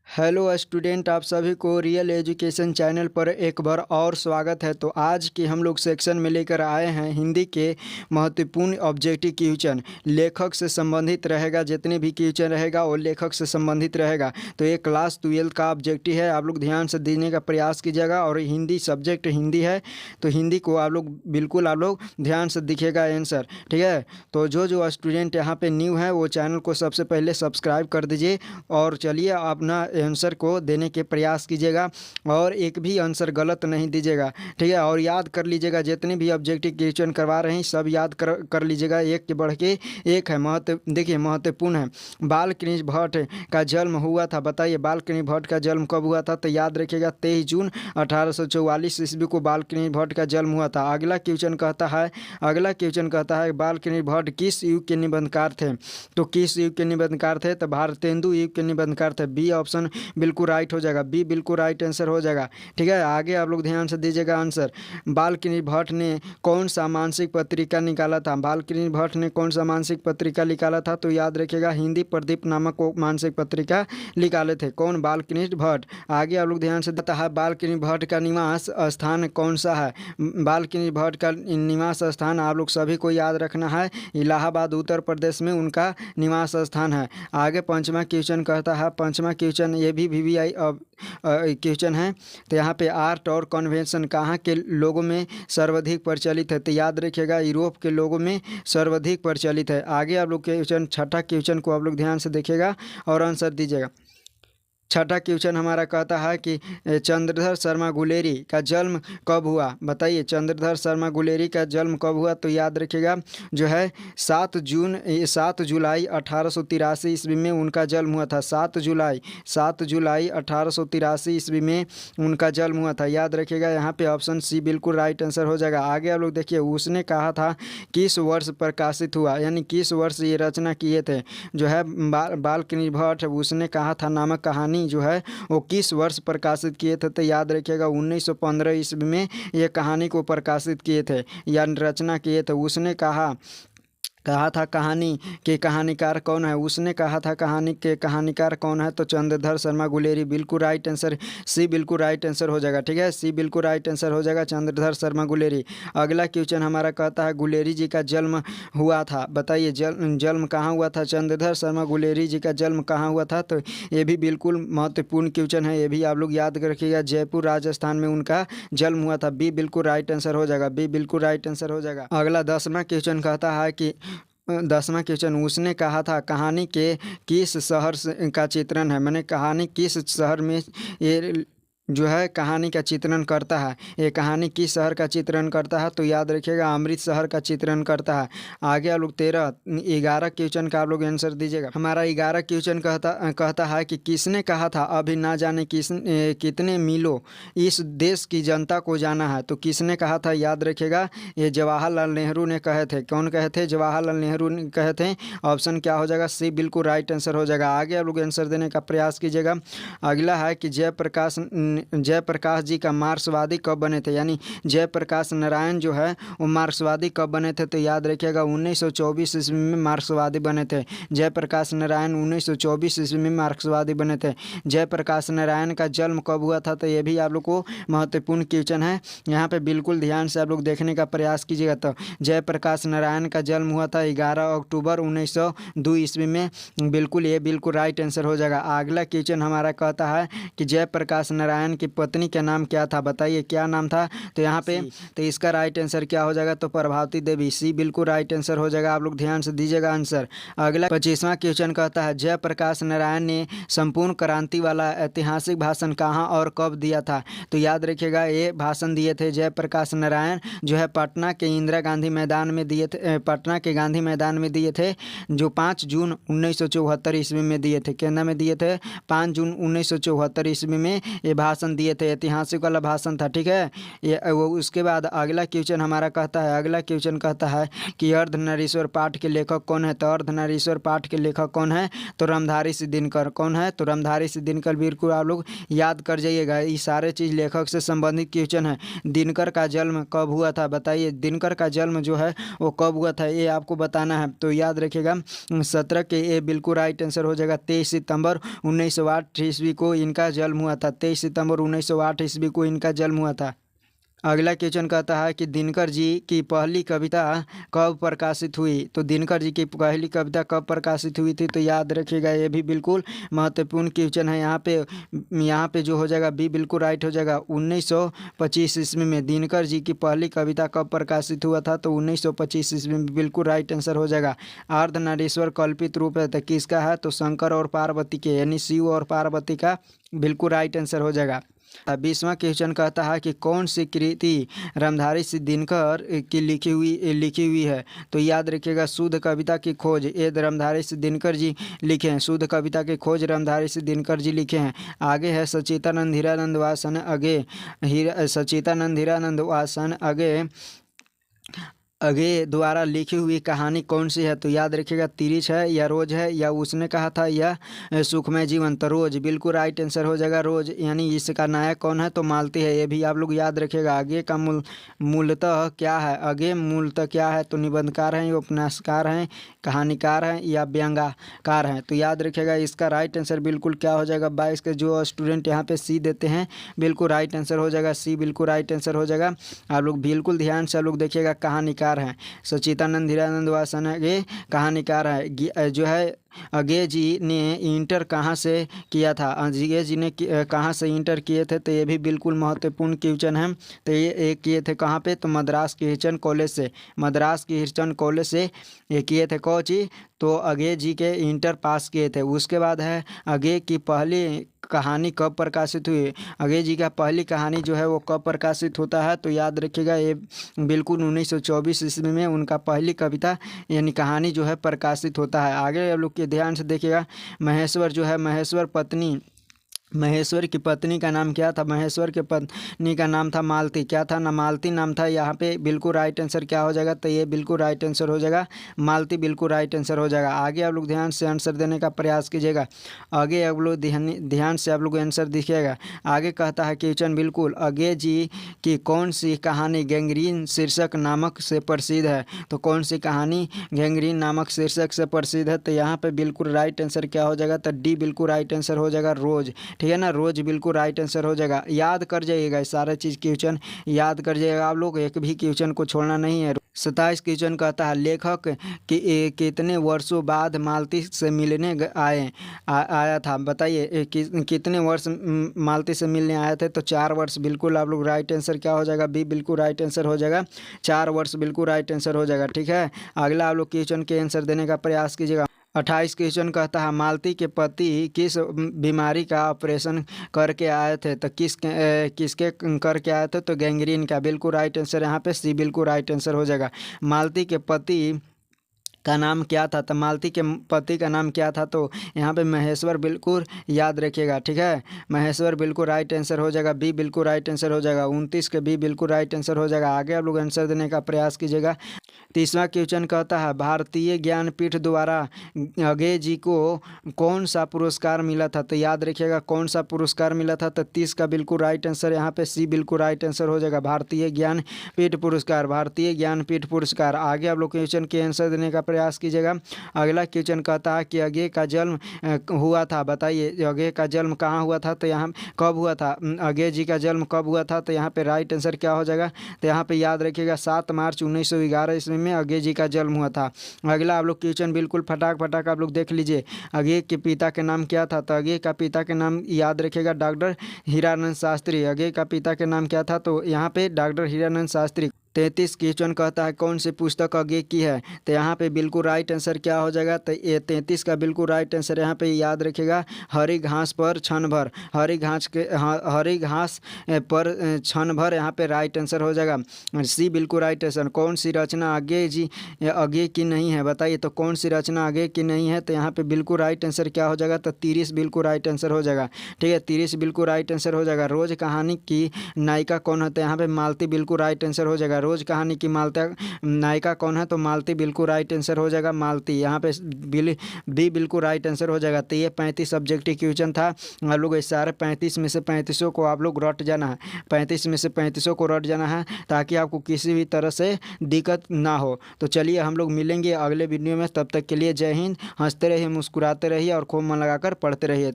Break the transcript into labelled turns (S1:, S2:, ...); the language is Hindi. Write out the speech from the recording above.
S1: हेलो स्टूडेंट, आप सभी को रियल एजुकेशन चैनल पर एक बार और स्वागत है। तो आज की हम लोग सेक्शन में लेकर आए हैं हिंदी के महत्वपूर्ण ऑब्जेक्टिव क्वेश्चन। लेखक से संबंधित रहेगा, जितने भी क्वेश्चन रहेगा वो लेखक से संबंधित रहेगा। तो ये क्लास 12 का ऑब्जेक्टिव है, आप लोग ध्यान से देने का प्रयास कीजिएगा। और हिंदी सब्जेक्ट हिंदी है तो हिंदी को आप लोग बिल्कुल ध्यान से दिखेगा आंसर, ठीक है। तो जो स्टूडेंट यहाँ पे न्यू है वो चैनल को सबसे पहले सब्सक्राइब कर दीजिए और चलिए अपना आंसर को देने के प्रयास कीजिएगा और एक भी आंसर गलत नहीं दीजिएगा, ठीक है। और याद कर लीजिएगा, जितने भी ऑब्जेक्टिव क्वेश्चन करवा रहे हैं सब याद कर लीजिएगा, एक के बढ़ के एक है। देखिए महत्वपूर्ण है। बालकृष्ण भट्ट का जन्म हुआ था, बताइए बालकृष्ण भट्ट का जन्म कब हुआ था। तो याद रखिएगा 23 जून 1844 ईस्वी को बालकृष्ण भट्ट का जन्म हुआ था। अगला क्वेश्चन कहता है बालकृष्ण भट्ट किस युग के निबंधकार थे। तो किस युग के निबंधकार थे, तो भारतेंदु युग के निबंधकार थे। बी ऑप्शन बिल्कुल राइट हो जाएगा, बी बिल्कुल राइट आंसर हो जाएगा, ठीक है। आगे आप लोग ध्यान से दीजिएगा आंसर। बालकृष्ण भट्ट ने कौन सा मासिक पत्रिका निकाला था। बालकृष्ण भट्ट ने कौन सा मासिक पत्रिका निकाला था, तो याद रखिएगा हिंदी प्रदीप नामक को मासिक पत्रिका निकाले थे। कौन, बालकृष्ण भट्ट। आगे आप लोग ध्यान से देता है बालकृष्ण भट्ट का निवास स्थान कौन सा है। बालकृष्ण भट्ट का निवास स्थान आप लोग सभी को याद रखना है, इलाहाबाद उत्तर प्रदेश में उनका निवास स्थान है। आगे पांचवा क्वेश्चन कहता है, पांचवा क्वेश्चन ये भी VVI क्वेश्चन है। तो यहाँ पे आर्ट और कन्वेंशन कहाँ के लोगों में सर्वाधिक प्रचलित है। तो याद रखिएगा यूरोप के लोगों में सर्वाधिक प्रचलित है। आगे आप लोग क्वेश्चन, छठा क्वेश्चन को आप लोग ध्यान से देखिएगा और आंसर दीजिएगा। छठा क्वेश्चन हमारा कहता है कि चंद्रधर शर्मा गुलेरी का जन्म कब हुआ। बताइए चंद्रधर शर्मा गुलेरी का जन्म कब हुआ। तो याद रखिएगा जो है 7 जुलाई 1883 ईस्वी में उनका जन्म हुआ था। 7 जुलाई 1883 ईस्वी में उनका जन्म हुआ था। याद रखिएगा यहाँ पे ऑप्शन सी बिल्कुल राइट आंसर हो जाएगा। आगे आप लोग देखिए उसने कहा था किस वर्ष प्रकाशित हुआ, यानी किस वर्ष ये रचना किए थे। जो है बालकृष्ण भट्ट उसने कहा था नामक कहानी जो है वो किस वर्ष प्रकाशित किए थे। तो याद रखिएगा 1915 ईस्वी में ये कहानी को प्रकाशित किए थे या रचना किए थे। उसने कहा था कहानी के कहानीकार कौन है। उसने कहा था कहानी के कहानीकार कौन है, तो चंद्रधर शर्मा गुलेरी बिल्कुल राइट आंसर, सी बिल्कुल राइट आंसर हो जाएगा, ठीक है। सी बिल्कुल राइट आंसर हो जाएगा, चंद्रधर शर्मा गुलेरी। अगला क्वेश्चन हमारा कहता है गुलेरी जी का जन्म हुआ था। बताइए जन्म कहाँ हुआ था, चंद्रधर शर्मा गुलेरी जी का जन्म कहाँ हुआ था। तो ये भी बिल्कुल महत्वपूर्ण क्वेश्चन है, ये भी आप लोग याद रखिएगा। जयपुर राजस्थान में उनका जन्म हुआ था। बी बिल्कुल राइट आंसर हो जाएगा, बी बिल्कुल राइट आंसर हो जाएगा। अगला 10वां क्वेश्चन कहता है कि 10वां क्वेश्चन उसने कहा था कहानी के किस शहर का चित्रण है। मैंने कहानी किस शहर में ये जो है कहानी का चित्रण करता है, ये कहानी किस शहर का चित्रण करता है। तो याद रखिएगा अमृत शहर का चित्रण करता है। आगे आप लोग 11 क्वेश्चन का आप लोग आंसर दीजिएगा। हमारा 11 क्वेश्चन कहता है कि किसने कहा था अभी ना जाने कितने मीलों इस देश की जनता को जाना है। तो किसने कहा था, याद रखिएगा ये जवाहरलाल नेहरू ने कहे थे। कौन कहे थे, जवाहरलाल नेहरू ने कहे थे। ऑप्शन क्या हो जाएगा, सी बिल्कुल राइट आंसर हो जाएगा। आगे आप लोग आंसर देने का प्रयास कीजिएगा। अगला है कि जयप्रकाश जी का मार्क्सवादी कब बने थे, यानी जयप्रकाश नारायण जो है वो मार्क्सवादी कब बने थे। तो याद रखिएगा 1924 ईस्वी में मार्क्सवादी बने थे। जयप्रकाश नारायण 1924 ईस्वी में मार्क्सवादी बने थे। जयप्रकाश नारायण का जन्म कब हुआ था, तो ये भी आप लोग को महत्वपूर्ण क्वेश्चन है, यहाँ पे बिल्कुल ध्यान से आप लोग देखने का प्रयास कीजिएगा। तो जयप्रकाश नारायण का जन्म हुआ था 11 अक्टूबर 1902 ईस्वी में, बिल्कुल ये बिल्कुल राइट आंसर हो जाएगा। अगला क्वेश्चन हमारा कहता है कि जयप्रकाश नारायण की पत्नी का नाम क्या था। बताइए क्या नाम था। तो यहाँ पे तो इसका राइट आंसर क्या हो जाएगा, तो प्रभावती देवी, सी बिल्कुल राइट आंसर हो जाएगा। आप लोग ध्यान से दीजिएगा आंसर। अगला 25वां क्वेश्चन कहता है जयप्रकाश नारायण ने संपूर्ण क्रांति वाला ऐतिहासिक भाषण कहाँ और कब दिया था। तो याद रखिएगा ये भाषण दिए थे जयप्रकाश नारायण जो है पटना के इंदिरा गांधी मैदान में दिए थे, पटना के गांधी मैदान में दिए थे, जो 5 जून 1974 ईस्वी में दिए थे। केंद्र में दिए थे 5 जून 1974 ईस्वी में ये भाषण दिए थे, ऐतिहासिक वाला भाषण था। ठीक है, ये वो उसके बाद अगला क्वेश्चन हमारा कहता है, अगला क्वेश्चन कहता है कि अर्धनारीश्वर पाठ के लेखक कौन है। तो अर्धनारीश्वर पाठ के लेखक कौन है, तो रामधारी सिंह दिनकर। कौन है, तो रामधारी सिंह दिनकर। बिल्कुल आप लोग याद कर जाइएगा, ये सारे चीज़ लेखक से संबंधित क्वेश्चन है। दिनकर का जन्म कब हुआ था, बताइए। दिनकर का जन्म जो है वो कब हुआ था, ये आपको बताना है। तो याद रखिएगा 17 के, ये बिल्कुल राइट आंसर हो जाएगा। 23 सितंबर 1908 ईस्वी को इनका जन्म हुआ था। 23 सितंबर 1908 ईस्वी को इनका जन्म हुआ था। अगला क्वेश्चन कहता है कि दिनकर जी की पहली कविता कब प्रकाशित हुई। तो दिनकर जी की पहली कविता कब प्रकाशित हुई थी, तो याद रखिएगा, ये भी बिल्कुल महत्वपूर्ण क्वेश्चन है। यहाँ पे जो हो जाएगा बी बिल्कुल राइट हो जाएगा। 1925 ईस्वी में दिनकर जी की पहली कविता कब प्रकाशित हुआ था, तो 1925 ईस्वी में बिल्कुल राइट आंसर हो जाएगा। अर्धनारीश्वर कल्पित रूप है तो किसका है, तो शंकर और पार्वती के, यानी शिव और पार्वती का बिल्कुल राइट आंसर हो जाएगा। 20वां क्वेश्चन कहता है कि कौन सी कृति रामधारी सिंह दिनकर की लिखी हुई है। तो याद रखिएगा शुद्ध कविता की खोज, ये रामधारी सिंह दिनकर जी लिखे हैं। शुद्ध कविता की खोज रामधारी सिंह दिनकर जी लिखे हैं। आगे है सच्चिदानंद हीरानंद वासन अगे, सच्चिदानंद हीरानंद वासन अगे द्वारा लिखी हुई कहानी कौन सी है। तो याद रखिएगा तिरिच है, या रोज है, या उसने कहा था, या सुखमय जीवन। तो रोज बिल्कुल राइट आंसर हो जाएगा, रोज। यानी इसका नायक कौन है, तो मालती है। ये भी आप लोग याद रखिएगा। आगे का मूलतः क्या है, आगे मूलतः क्या है, तो निबंधकार हैं, उपन्यासकार हैं, कहानीकार हैं, या व्यंग्यकार हैं। तो याद रखिएगा इसका राइट आंसर बिल्कुल क्या हो जाएगा। 22 के जो स्टूडेंट यहाँ पे सी देते हैं बिल्कुल राइट आंसर हो जाएगा, सी बिल्कुल राइट आंसर हो जाएगा। आप लोग बिल्कुल ध्यान से आप लोग देखिएगा, कहानीकार हैं सच्चिदानंद हीरानंद वासन अगे, कहानीकार है। जो है अगे जी ने इंटर कहाँ से किया था, अगे जी ने कहाँ से इंटर किए थे, तो ये भी बिल्कुल महत्वपूर्ण क्वेश्चन है। तो ये किए थे कहाँ पे, तो मद्रास की हिरचंद कॉलेज से, मद्रास की हिरचंद कॉलेज से ये किए थे। कौन चीज, तो अगे जी के इंटर पास किए थे। उसके बाद है अगे की पहली कहानी कब प्रकाशित हुई। अगे जी का पहली कहानी जो है वो कब प्रकाशित होता है, तो याद रखिएगा ये बिल्कुल 1924 ईस्वी में उनका पहली कविता यानी कहानी जो है प्रकाशित होता है। आगे आप लोग के ध्यान से देखिएगा, महेश्वर जो है, महेश्वर की पत्नी का नाम क्या था, महेश्वर की पत्नी का नाम था मालती। क्या था ना, मालती नाम था। यहाँ पे बिल्कुल राइट आंसर क्या हो जाएगा, तो ये बिल्कुल राइट आंसर हो जाएगा, मालती बिल्कुल राइट आंसर हो जाएगा। आगे आप लोग ध्यान से आंसर देने का प्रयास कीजिएगा। आगे आप लोग ध्यान से आप लोग आंसर दिखिएगा। आगे कहता है क्वेश्चन बिल्कुल, अगे जी की कौन सी कहानी गैंग्रीन शीर्षक नामक से प्रसिद्ध है। तो कौन सी कहानी गैंग्रीन नामक शीर्षक से प्रसिद्ध है, तो यहाँ पे बिल्कुल राइट आंसर क्या हो जाएगा, तो डी बिल्कुल राइट आंसर हो जाएगा, रोज। ठीक है ना, रोज बिल्कुल राइट आंसर हो जाएगा। याद कर जाइएगा सारा चीज़, क्वेश्चन याद कर जाइएगा आप लोग, एक भी क्वेश्चन को छोड़ना नहीं है। 27 क्वेश्चन कहता है लेखक कितने वर्षों बाद मालती से मिलने आया था। बताइए कितने वर्ष मालती से मिलने आए थे, तो 4 वर्ष। बिल्कुल आप लोग राइट आंसर क्या हो जाएगा, बी बिल्कुल राइट आंसर हो जाएगा, 4 वर्ष बिल्कुल राइट आंसर हो जाएगा। ठीक है, अगला आप लोग क्वेश्चन के आंसर देने का प्रयास कीजिएगा। 28 क्वेश्चन कहता है मालती के पति किस बीमारी का ऑपरेशन करके आए थे, तो किसके करके आए थे, तो गैंग्रीन का। बिल्कुल राइट आंसर यहाँ पे सी बिल्कुल राइट आंसर हो जाएगा। मालती के पति का नाम क्या था, तो मालती के पति का नाम क्या था, तो यहाँ पे महेश्वर बिल्कुल याद रखिएगा। ठीक है, महेश्वर बिल्कुल राइट आंसर हो जाएगा, बी बिल्कुल राइट आंसर हो जाएगा। 29 के बी बिल्कुल राइट आंसर हो जाएगा। आगे आप लोग आंसर देने का प्रयास कीजिएगा। 30वां क्वेश्चन कहता है भारतीय ज्ञानपीठ द्वारा अगे जी को कौन सा पुरस्कार मिला था, तो याद रखिएगा कौन सा पुरस्कार मिला था, तो 30 का बिल्कुल राइट आंसर यहाँ पे सी बिल्कुल राइट आंसर हो जाएगा, भारतीय ज्ञानपीठ पुरस्कार, भारतीय ज्ञानपीठ पुरस्कार। आगे आप लोग क्वेश्चन के आंसर देने का प्रयास कीजिएगा। अगला क्वेश्चन कहता है कि अगे का जन्म हुआ था। बताइए अगे का जन्म कहाँ हुआ था, तो यहाँ कब हुआ था, अगे जी का जन्म कब हुआ था, तो यहाँ पे राइट आंसर क्या हो जाएगा, तो यहाँ पे याद रखिएगा 7 मार्च 1911 ईस्वी में अगे जी का जन्म हुआ था। अगला आप लोग क्वेश्चन बिल्कुल फटाक आप लोग देख लीजिए। अगे के पिता के नाम क्या था, तो अगे का पिता के नाम याद रखिएगा डॉक्टर हीरानंद शास्त्री। अगे का पिता के नाम क्या था, तो यहाँ पे डॉक्टर हीरानंद शास्त्री। 33 क्वेश्चन कहता है कौन सी पुस्तक आगे की है, तो यहाँ पे बिल्कुल राइट आंसर क्या हो जाएगा, तो ये 33 का बिल्कुल राइट आंसर यहाँ पे याद रखिएगा, हरी घास पर क्षण भर, हरी घास पर क्षण भर यहाँ पे राइट आंसर हो जाएगा। सी बिल्कुल राइट आंसर। कौन सी रचना आगे जी आगे की नहीं है, बताइए तो कौन सी रचना आगे की नहीं है, तो यहाँ पे बिल्कुल राइट आंसर क्या हो जाएगा, तो 30 बिल्कुल राइट आंसर हो जाएगा। ठीक है, 30 बिल्कुल राइट आंसर हो जाएगा। रोज कहानी की नायिका कौन है, तो यहाँ पे मालती बिल्कुल राइट आंसर हो जाएगा। रोज कहानी की नायिका कौन है, तो मालती बिल्कुल राइट आंसर हो जाएगा, मालती। यहाँ पे बी बिल्कुल राइट आंसर हो जाएगा। तो ये 35 सब्जेक्टिव क्वेश्चन था। आप लोग इस सारे 35 में से 35 को आप लोग रट जाना है, 35 में से 35 को रट जाना है, ताकि आपको किसी भी तरह से दिक्कत ना हो। तो चलिए हम लोग मिलेंगे अगले वीडियो में, तब तक के लिए जय हिंद। हंसते रहिए, मुस्कुराते रहिए और खूब मन लगाकर पढ़ते रहिए।